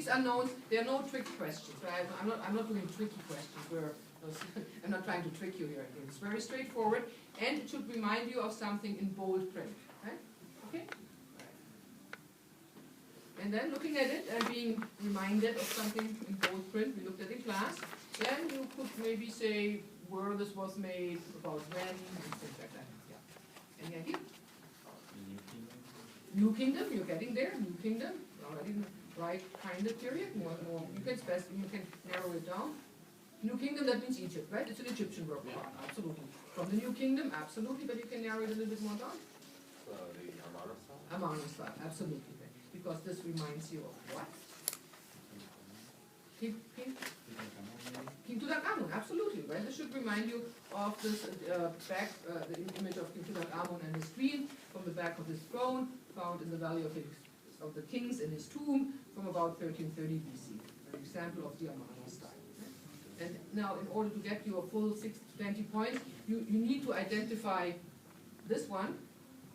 these unknowns, there are no trick questions. Right? I'm not doing tricky questions where I'm not trying to trick you here. It's very straightforward, and it should remind you of something in bold print. Right? Okay? And then looking at it and being reminded of something in bold print we looked at in class, then you could maybe say where this was made, about when, and things like that. Yeah. Any idea? New Kingdom, you're getting there. New Kingdom, already in the right kind of period. More. You can narrow it down. New Kingdom, that means Egypt, right? It's an Egyptian work of art, absolutely. From the New Kingdom, absolutely, but you can narrow it a little bit more down. The Amarna style? Amarna style, absolutely. Because this reminds you of what? King Tutankhamun, absolutely, right? This should remind you of this the image of King Tutankhamun and his queen from the back of his throne, found in the Valley of the Kings in his tomb from about 1330 BC. An example of the Amarna style. And now, in order to get your full 6 to 20 points, you need to identify this one,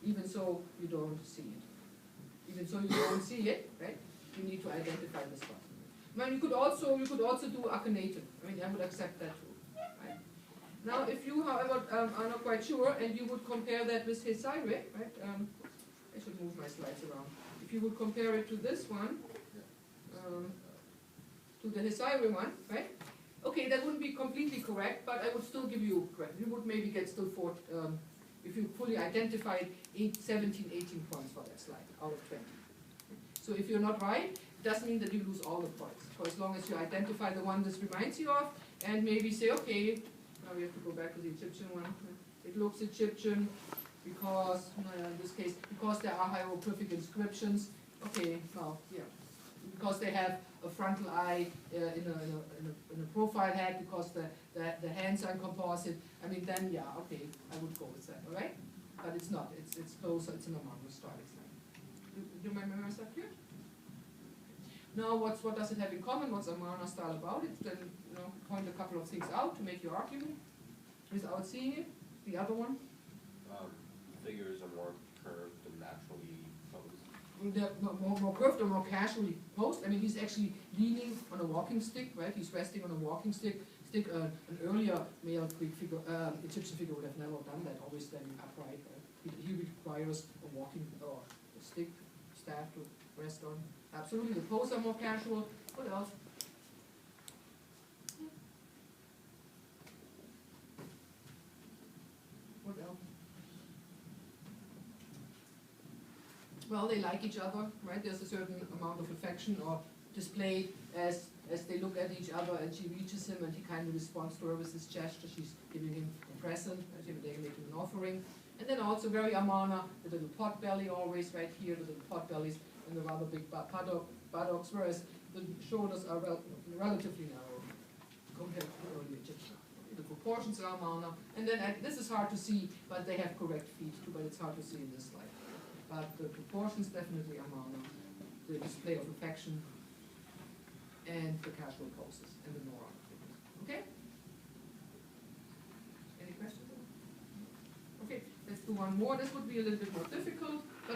even so you don't see it. Even so you don't see it, right? You need to identify this one. Now you could also do Akhenaten. I mean, I would accept that too. Right? Now, if you, however, are not quite sure, and you would compare that with Hesire, right? I should move my slides around. If you would compare it to this one, to the Hesire one, right? Okay, that wouldn't be completely correct, but I would still give you correct. You would maybe get still 4, if you fully identified 17, 18 points for that slide out of 20. So if you're not right, it doesn't mean that you lose all the points. For as long as you identify the one this reminds you of, and maybe say, okay, now we have to go back to the Egyptian one. It looks Egyptian because, in this case, because there are hieroglyphic inscriptions. Okay, well, yeah. Because they have a frontal eye in a profile head, because the hands are composite. I mean, then yeah, okay, I would go with that, all right? But it's not. It's closer. It's an Amarna style. Do you remember that here? Now, what does it have in common? What's Amarna style about? It then point a couple of things out to make your argument without seeing it. The other one. Figures are more curved and naturally posed. They're more curved or more casually posed. I mean, he's actually leaning on a walking stick, right? He's resting on a walking stick. An earlier male Greek figure, Egyptian figure would have never done that, always standing upright. Right? He requires a walking or a stick, staff to rest on. Absolutely, the pose are more casual. What else? What else? Well, they like each other, right? There's a certain amount of affection or displayed as they look at each other, and she reaches him and he kind of responds to her with this gesture. She's giving him a present, they're making an offering. And then also very Amarna, the little pot belly always right here, the little pot bellies and the rather big buttocks, whereas the shoulders are relatively narrow compared to the early Egyptian. The proportions are Amarna, and then this is hard to see, but they have correct feet too, but it's hard to see in this slide. But the proportions definitely Amarna, the display of affection, and the casual poses, and the Nora. Okay? Any questions? Okay, let's do one more. This would be a little bit more difficult.